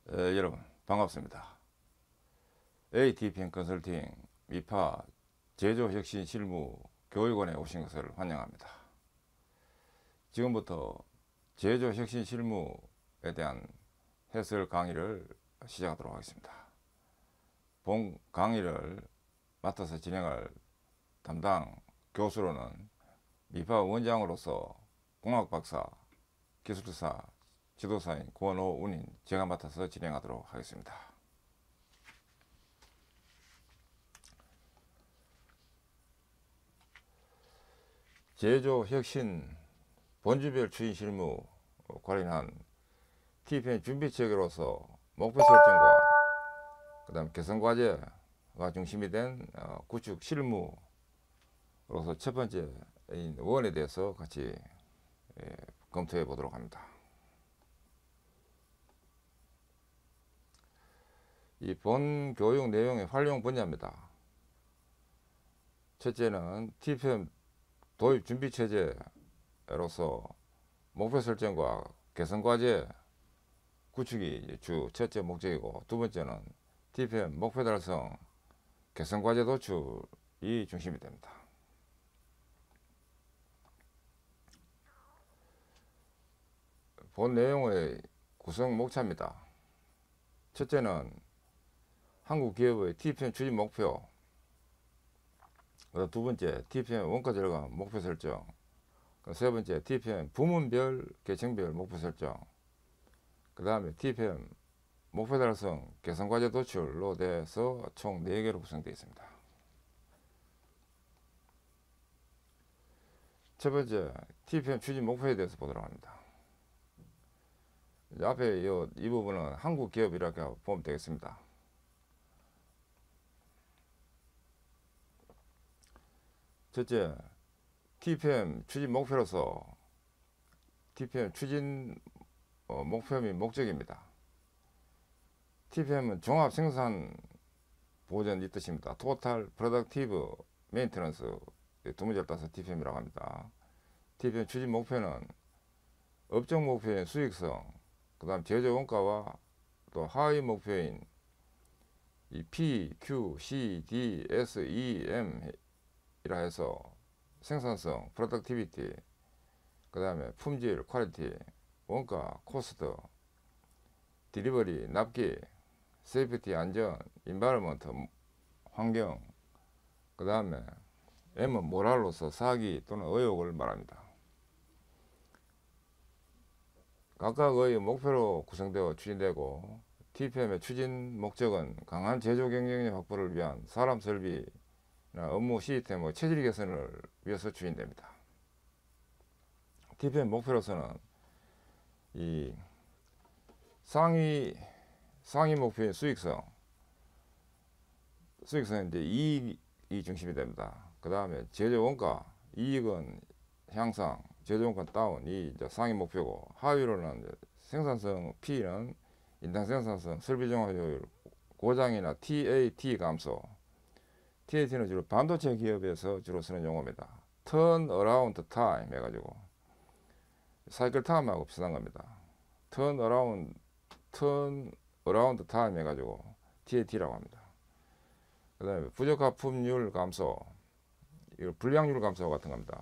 여러분 반갑습니다. ATPM 컨설팅 미파 제조혁신실무 교육원에 오신 것을 환영합니다. 지금부터 제조혁신실무에 대한 해설 강의를 시작하도록 하겠습니다. 본 강의를 맡아서 진행할 담당 교수로는 미파 원장으로서 공학박사, 기술사, 지도사인 권오운인 제가 맡아서 진행하도록 하겠습니다. 제조혁신 본주별 추진 실무 관련한 TPM 준비 체계로서 목표 설정과 그 다음 개선 과제가 중심이 된 구축 실무로서 첫 번째인 원에 대해서 같이 검토해 보도록 합니다. 이 본 교육 내용의 활용 분야입니다. 첫째는 TPM 도입 준비 체제로서 목표 설정과 개선 과제 구축이 주 첫째 목적이고, 두 번째는 TPM 목표 달성 개선 과제 도출이 중심이 됩니다. 본 내용의 구성 목차입니다. 첫째는 한국 기업의 TPM 추진 목표, 두 번째 TPM 원가 절감 목표 설정, 세 번째 TPM 부문별 계층별 목표 설정, 그 다음에 TPM 목표 달성 개선 과제 도출로 돼서 총 4개로 구성되어 있습니다. 첫 번째 TPM 추진 목표에 대해서 보도록 합니다. 앞에 이 부분은 한국 기업 이렇게 보면 되겠습니다. 첫째, TPM 추진 목표로서 TPM 추진 목표 및 목적입니다. TPM은 종합 생산 보전 이 뜻입니다. 토탈 프로덕티브 메인테넌스 두 문제를 따서 TPM이라고 합니다. TPM 추진 목표는 업종 목표인 수익성, 그 다음 제조 원가와 또 하위 목표인 이 P, Q, C, D, S, E, M 이라 해서 생산성, 프로덕티비티, 그 다음에 품질, 퀄리티, 원가, 코스트, 딜리버리, 납기, 세이프티, 안전, 인바이러먼트, 환경, 그 다음에 M은 모랄로서 사기 또는 의욕을 말합니다. 각각의 목표로 구성되어 추진되고, TPM의 추진 목적은 강한 제조 경쟁력 확보를 위한 사람 설비, 업무 시스템의 체질 개선을 위해서 추진됩니다. TPM 목표로서는 이 상위 목표인 수익성은 이제 이익이 중심이 됩니다. 그 다음에 제조 원가, 이익은 향상, 제조 원가 다운, 이 이제 상위 목표고, 하위로는 이제 생산성 P는 인당 생산성, 설비 종합 효율, 고장이나 TAT 감소. TAT는 주로 반도체 기업에서 주로 쓰는 용어입니다. Turn around time 해가지고 사이클 타임하고 비슷한 겁니다. Turn around time 해가지고 TAT라고 합니다. 그 다음에 부적합품률 감소, 이거 불량률 감소 같은 겁니다.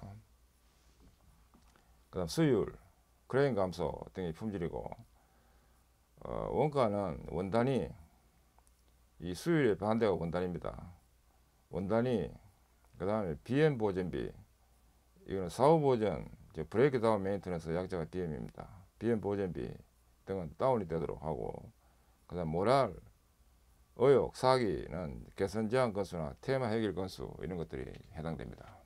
그 다음 수율, 그레인 감소 등이 품질이고, 원가는 원단위, 이 수율의 반대가 원단입니다. 원단위, 그 다음에 BM 보전비, 이거는 사후 보전, 브레이크 다운 메인터넌스 약자가 DM입니다. BM 보전비 등은 다운이 되도록 하고, 그 다음 모랄, 의욕, 사기는 개선 제한 건수나 테마 해결 건수 이런 것들이 해당됩니다.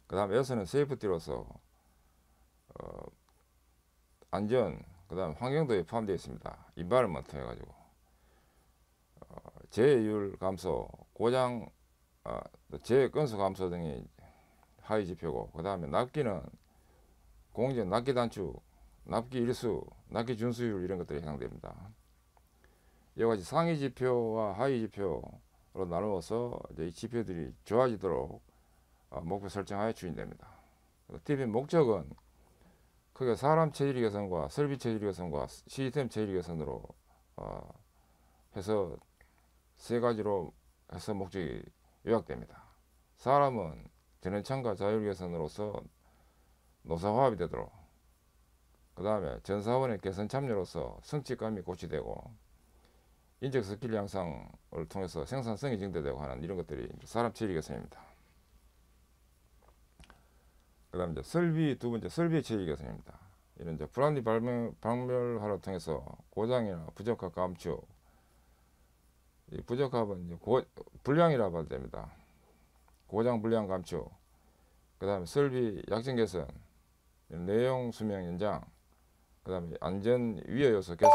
그 다음 S는 세이프티로서 안전, 그 다음 환경도에 포함되어 있습니다. 인바이러먼트 해가지고 재해율 감소, 고장, 재해 건수 감소 등이 하위 지표고, 그 다음에 납기는 공정 납기 단축, 납기 일수, 납기 준수율 이런 것들이 해당됩니다. 이와 같이 상위 지표와 하위 지표로 나누어서 이제 이 지표들이 좋아지도록 목표 설정하여 추진됩니다. TPM 목적은 크게 사람 체질 개선과 설비 체질 개선과 시스템 체질 개선으로 해서 세 가지로 해서 목적이 요약됩니다. 사람은 전원창과 자율 개선으로서 노사화합이 되도록, 그 다음에 전사원의 개선 참여로서 성취감이 고취되고, 인적 스킬 향상을 통해서 생산성이 증대되고 하는 이런 것들이 사람 체질 개선입니다. 그 다음에 이제 설비, 두 번째 설비의 체질 개선입니다. 이런 이제 불안리 박멸화를 통해서 고장이나 부적합 감축, 이 부적합은 이제 불량이라고 봐도 됩니다. 고장 불량 감축, 그 다음에 설비 약정 개선, 내용 수명 연장, 그 다음에 안전 위해 요소 개선,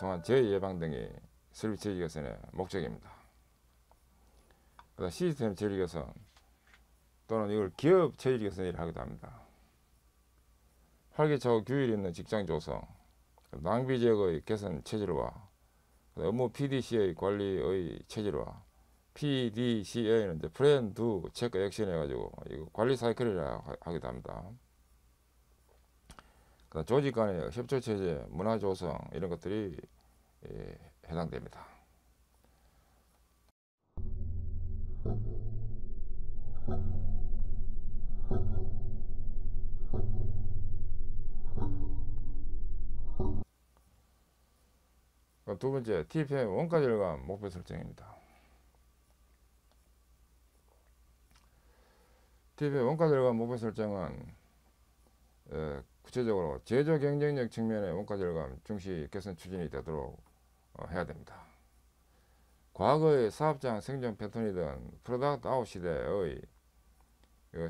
또한 재해 예방 등이 설비 체질 개선의 목적입니다. 그 다음 시스템 체질 개선, 또는 이걸 기업 체질 개선이라 하기도 합니다. 활기차고 규율 있는 직장 조성, 낭비 제거의 개선 체질화, 업무 PDCA 관리의 체질화, PDCA는 이제 플랜, 두, 체크, 액션 해가지고 이거 관리 사이클이라 하기도 합니다. 조직 간의 협조 체제, 문화 조성 이런 것들이 해당됩니다. 두 번째, TPM 원가 절감 목표 설정입니다. TPM 원가 절감 목표 설정은 구체적으로 제조 경쟁력 측면의 원가 절감 중시 개선 추진이 되도록 해야 됩니다. 과거의 사업장 생존 패턴이던 프로덕트 아웃 시대의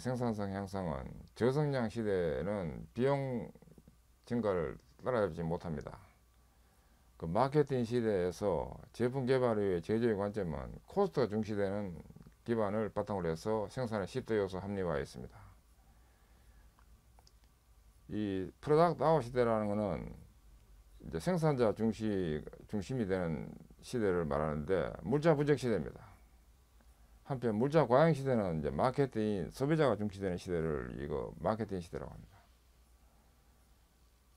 생산성 향상은 저성장 시대에는 비용 증가를 따라잡지 못합니다. 그 마케팅 시대에서 제품 개발 후의 제조의 관점은 코스트가 중시되는 기반을 바탕으로 해서 생산의 10대 요소 합리화에 있습니다. 이 프로덕트 아웃 시대라는 것은 이제 생산자 중심이 되는 시대를 말하는데 물자 부족 시대입니다. 한편 물자 과잉 시대는 이제 마케팅 소비자가 중시되는 시대를 이거 마케팅 시대라고 합니다.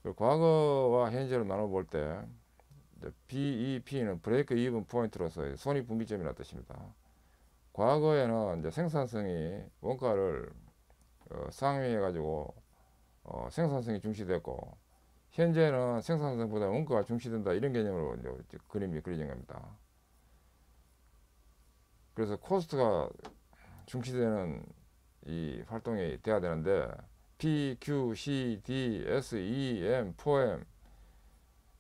그리고 과거와 현재로 나눠볼 때 BEP는 브레이크 이븐 포인트로서 손익분기점이라는 뜻입니다. 과거에는 이제 생산성이 원가를 상회해 가지고 생산성이 중시됐고, 현재는 생산성보다 원가가 중시된다 이런 개념으로 이제 그림이 그려진 겁니다. 그래서 코스트가 중시되는 이 활동이 돼야 되는데 P, Q, C, D, S, E, M, 4M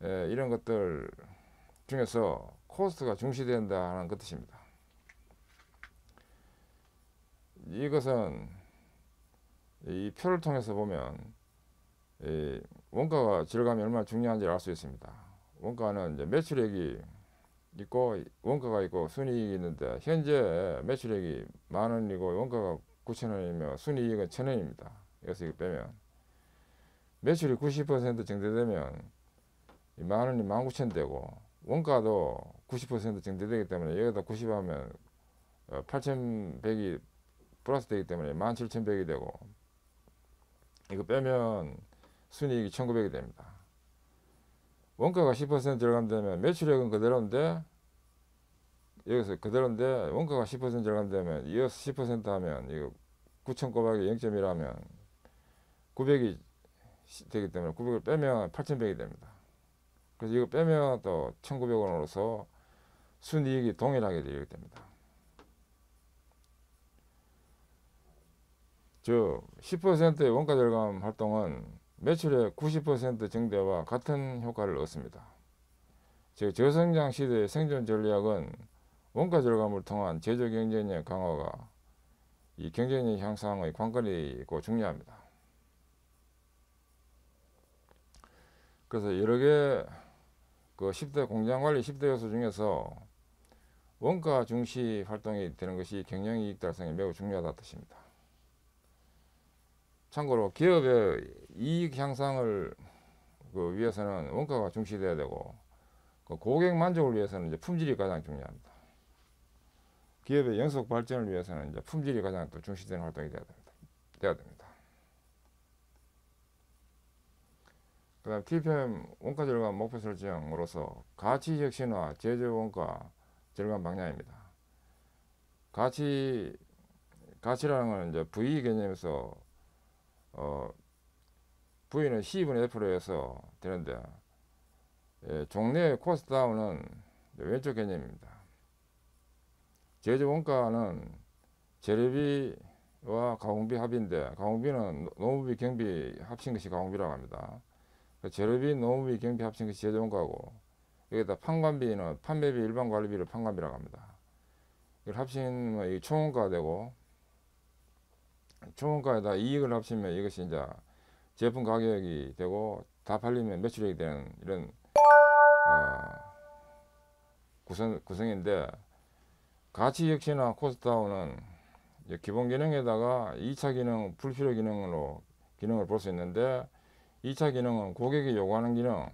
이런 것들 중에서 코스트가 중시된다 하는 그 뜻입니다. 이것은 이 표를 통해서 보면 이 원가가 절감이 얼마나 중요한지 알 수 있습니다. 원가는 이제 매출액이 있고 원가가 있고 순이익이 있는데, 현재 매출액이 10,000원이고 원가가 9,000원이며 순이익은 1,000원입니다. 여기서 이거 빼면 매출이 90% 증대되면 10,000원이 19,000원 되고, 원가도 90% 증대되기 때문에 여기다 90 하면 8,100이 플러스 되기 때문에 17,100이 되고, 이거 빼면 순이익이 1,900이 됩니다. 원가가 10% 절감되면 매출액은 그대로인데, 여기서 그대로인데 원가가 10% 절감되면 이어서 10% 하면 이거 9,000 곱하기 0.1 하면 900이 되기 때문에 900을 빼면 8,100이 됩니다. 그래서 이거 빼면 또 1,900원으로서 순이익이 동일하게 되게 됩니다. 즉 10%의 원가 절감 활동은 매출의 90% 증대와 같은 효과를 얻습니다. 즉 저성장 시대의 생존 전략은 원가 절감을 통한 제조 경쟁력 강화가 이 경쟁력 향상의 관건이고 중요합니다. 그래서 여러 개 그 10대 공장관리 10대 요소 중에서 원가 중시 활동이 되는 것이 경영이익 달성에 매우 중요하다는 뜻입니다. 참고로 기업의 이익 향상을 위해서는 원가가 중시돼야 되고, 고객 만족을 위해서는 이제 품질이 가장 중요합니다. 기업의 연속 발전을 위해서는 이제 품질이 가장 또 중시되는 활동이 돼야 됩니다. 그다음 TPM 원가 절감 목표 설정으로서 가치 혁신화 제조 원가 절감 방향입니다. 가치라는 건 이제 V 개념에서 V는 C분의 F로 해서 되는데, 종래의 코스트 다운은 왼쪽 개념입니다. 제조 원가는 재료비와 가공비 합인데, 가공비는 노무비 경비 합친 것이 가공비라고 합니다. 재료비 노무비 경비 합친 것이 제조 원가고, 여기다 판관비는 판매비 일반 관리비를 판관비라고 합니다. 이걸 합치면 이 총원가가 되고, 총원가에다 이익을 합치면 이것이 이제 제품 가격이 되고, 다 팔리면 매출액이 되는 이런 구성인데, 가치 혁신화 코스트 다운은 기본 기능에다가 2차 기능, 불필요 기능으로 기능을 볼 수 있는데, 2차 기능은 고객이 요구하는 기능,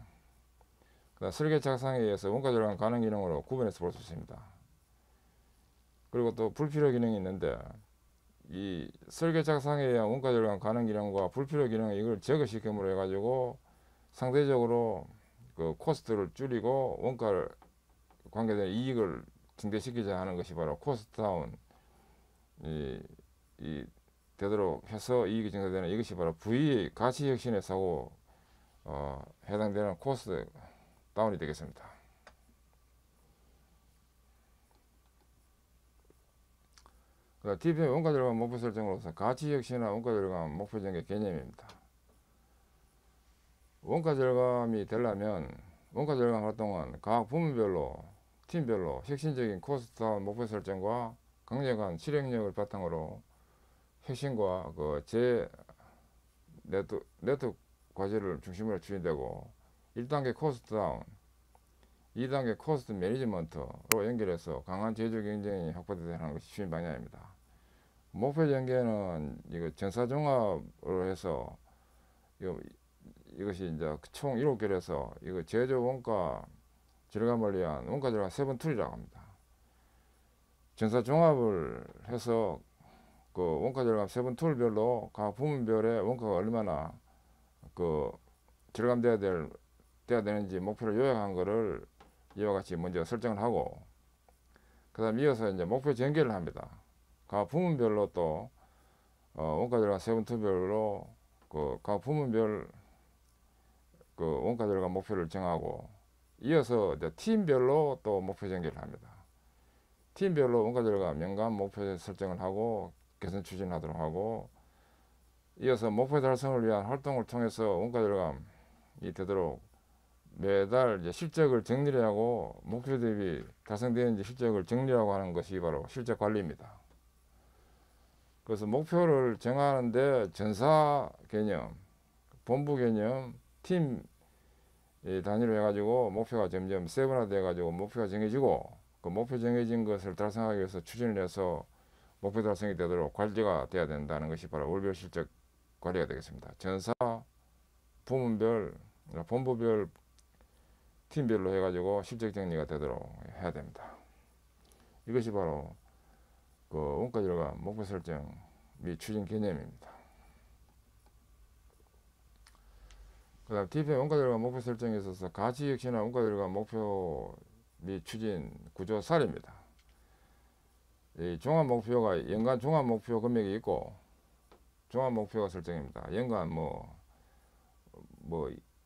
설계 작상에 의해서 원가 절감 가능 기능으로 구분해서 볼 수 있습니다. 그리고 또 불필요 기능이 있는데, 이 설계 작상에 의한 원가 절감 가능 기능과 불필요 기능 이걸 제거시킴으로 해가지고 상대적으로 그 코스트를 줄이고 원가를 관계된 이익을 증대시키자 하는 것이 바로 코스트 다운 되도록 해서 이익이 증대되는 이것이 바로 V 가치 혁신의 사고 해당되는 코스트 다운이 되겠습니다. TPM 원가 절감 목표 설정으로서 가치 혁신과 원가 절감 목표 전개 개념입니다. 원가 절감이 되려면 원가 절감 활동은 각 부문별로 팀별로 혁신적인 코스트 다운 목표 설정과 강력한 실행력을 바탕으로 혁신과 제 네트워크 과제를 중심으로 추진되고, 1단계 코스트 다운, 2단계 코스트 매니지먼트로 연결해서 강한 제조 경쟁이 확보되는 것이 추진 방향입니다. 목표 전개는 이거 전사종합으로 해서 이것이 이제 총 7개에서 이거 제조 원가 절감을 위한 원가 절감 7 툴이라고 합니다. 전사종합을 해서 그 원가 절감 7 툴별로 각 부문별의 원가가 얼마나 절감돼야 되는지 목표를 요약한 거를 이와 같이 먼저 설정을 하고, 그 다음 이어서 이제 목표 전개를 합니다. 각 부문별로 또 원가 절감 7 툴별로 각 부문별 원가 절감 목표를 정하고, 이어서 이제 팀별로 또 목표 전개를 합니다. 팀별로 원가 절감 연간 목표 설정을 하고 개선 추진하도록 하고, 이어서 목표 달성을 위한 활동을 통해서 원가 절감이 되도록 매달 이제 실적을 정리를 하고 목표 대비 달성되는지 실적을 정리하고 하는 것이 바로 실적 관리입니다. 그래서 목표를 정하는데 전사 개념, 본부 개념, 팀 단위로 해가지고 목표가 점점 세분화돼 가지고 목표가 정해지고, 그 목표 정해진 것을 달성하기 위해서 추진을 해서 목표 달성이 되도록 관리가 돼야 된다는 것이 바로 월별 실적 관리가 되겠습니다. 전사, 부문별, 본부별, 팀별로 해가지고 실적 정리가 되도록 해야 됩니다. 이것이 바로 원가 절감 목표 설정 및 추진 개념입니다. 그 다음 TPM 원가 절감 목표 설정에 있어서 가치 혁신화 원가 절감 목표 및 추진 구조 사례입니다. 이 종합 목표가 연간 종합 목표 금액이 있고, 종합 목표가 설정입니다. 연간 뭐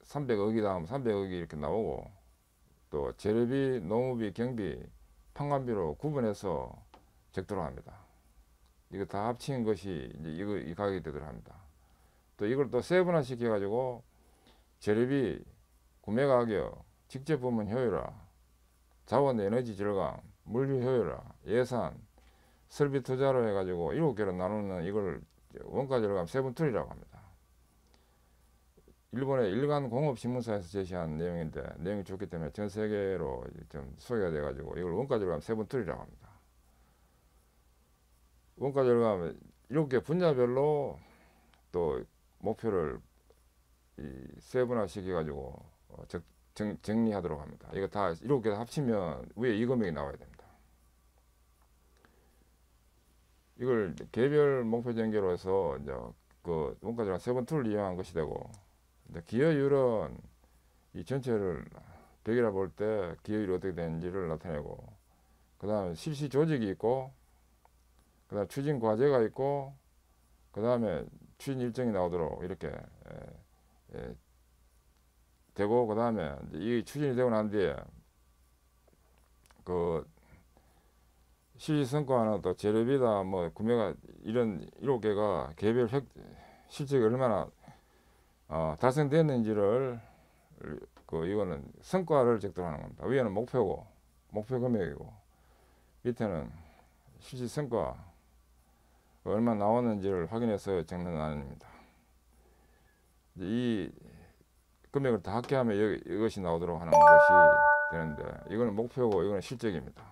300억이다 하면 300억이 이렇게 나오고, 또 재료비, 노무비, 경비, 판관비로 구분해서 적도록 합니다. 이거 다 합친 것이 이제 이 가격이 되도록 합니다. 또 이걸 또 세분화 시켜 가지고 재료비, 구매 가격, 직접 부문 효율화, 자원 에너지 절감, 물류 효율화, 예산, 설비 투자로 해가지고 7개로 나누는 이걸 원가 절감 7 툴이라고 합니다. 일본의 일간 공업 신문사에서 제시한 내용인데 내용이 좋기 때문에 전 세계로 좀 소개가 돼가지고 이걸 원가 절감 7 툴이라고 합니다. 원가 절감 7개 분야별로 또 목표를 세분화 시켜가지고 정리하도록 합니다. 이거 다 7개 합치면 위에 이 금액이 나와야 됩니다. 이걸 개별 목표 전개로 해서 이제 원가 절감 7 툴을 이용한 것이 되고, 근데 기여율은 이 전체를 100이라 볼 때 기여율이 어떻게 되는지를 나타내고, 그 다음에 실시 조직이 있고, 그 다음에 추진 과제가 있고, 그 다음에 추진 일정이 나오도록 이렇게 되고, 그 다음에 이 추진이 되고 난 뒤에 그 실시 성과는 또 재료비다 뭐 구매가 이런 7개가 개별 실적이 얼마나 달성됐는지를 이거는 성과를 적도하는 겁니다. 위에는 목표 금액이고, 밑에는 실시 성과 얼마 나왔는지를 확인해서 적는欄입니다. 이 금액을 다 합계하면 이것이 나오도록 하는 것이 되는데, 이거는 목표고 이거는 실적입니다.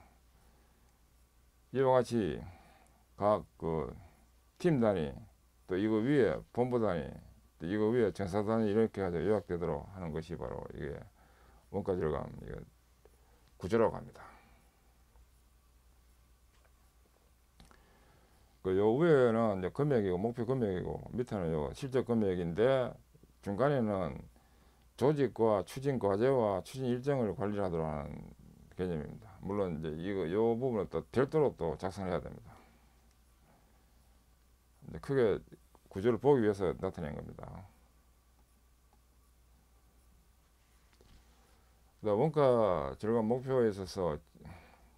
이와 같이 각 팀 단위, 또 이거 위에 본부 단위, 또 이거 위에 전사 단위 이렇게 해서 요약되도록 하는 것이 바로 이게 원가 절감 구조라고 합니다. 요 위에는 이제 금액이고 목표 금액이고, 밑에는 요 실적 금액인데, 중간에는 조직과 추진 과제와 추진 일정을 관리하도록 하는 개념입니다. 물론 이제 요 부분을 또 별도로 또 작성해야 됩니다. 크게 구조를 보기 위해서 나타낸 겁니다. 원가 절감 목표에 있어서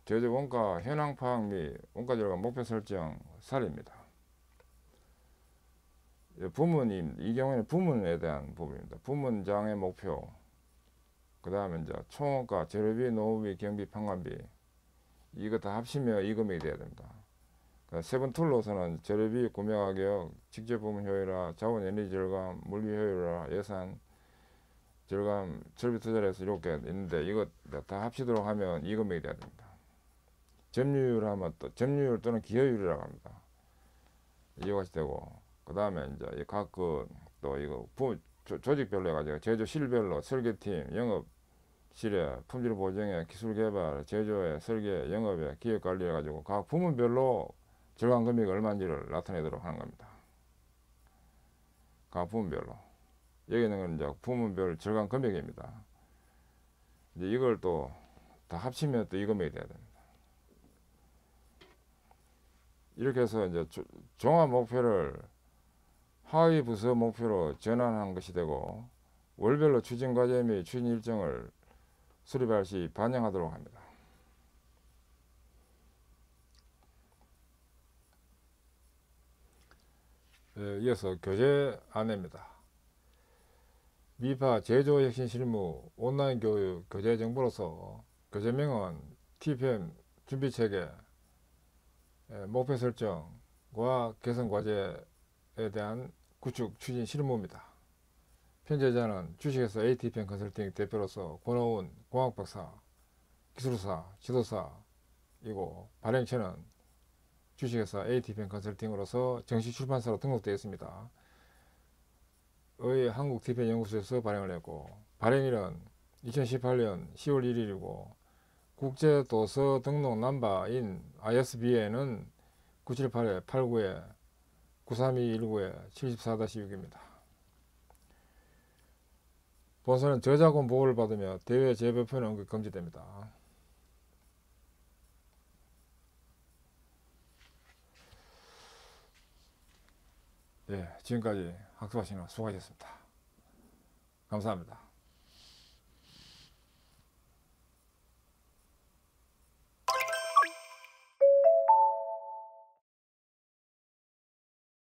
제조 원가 현황 파악 및 원가 절감 목표 설정 사례입니다. 이 경우에는 부문에 대한 부분입니다. 부문장의 목표, 그 다음에 이제 총원가, 재료비, 노무비, 경비, 판관비, 이거 다 합치면 이 금액이 돼야 됩니다. 세분 툴로서는 재료비, 구매 가격, 직접 부문 효율화, 자원 에너지 절감, 물비 효율화, 예산 절감, 설비 투자를 해서 이렇게 있는데, 이거 다 합치도록 하면 이 금액이 돼야 됩니다. 점유율 하면 또 점유율 또는 기여율이라고 합니다. 이와 같이 되고, 그 다음에 이제 각 또 이거 조직별로 해가지고 제조실별로 설계팀, 영업실에 품질 보증에 기술개발, 제조에 설계, 영업에 기획관리 해가지고 각 부문별로 절감 금액이 얼마인지를 나타내도록 하는 겁니다. 각 부문별로. 여기는 이제 부문별 절감 금액입니다. 이제 이걸 또 다 합치면 또 이 금액이 돼야 됩니다. 이렇게 해서 이제 종합 목표를 하위 부서 목표로 전환한 것이 되고, 월별로 추진 과제 및 추진 일정을 수립할 시 반영하도록 합니다. 이어서 교재 안내입니다. 미파 제조 혁신 실무 온라인 교육 교재 정보로서, 교재명은 TPM 준비체계 목표 설정과 개선 과제에 대한 구축 추진 실무입니다. 편제자는 주식회사 ATPM 컨설팅 대표로서 권호운 공학박사, 기술사, 지도사이고, 발행처는 주식회사 ATPM 컨설팅으로서 정식 출판사로 등록되어 있습니다. 의 한국 TPM 연구소에서 발행을 했고, 발행일은 2018년 10월 1일이고, 국제도서 등록 넘버인 ISBN은 978-89-93219-74-6입니다. 본서는 저작권 보호를 받으며 대외 재배포는 언급 금지됩니다. 지금까지 학습하시느라 수고하셨습니다. 감사합니다.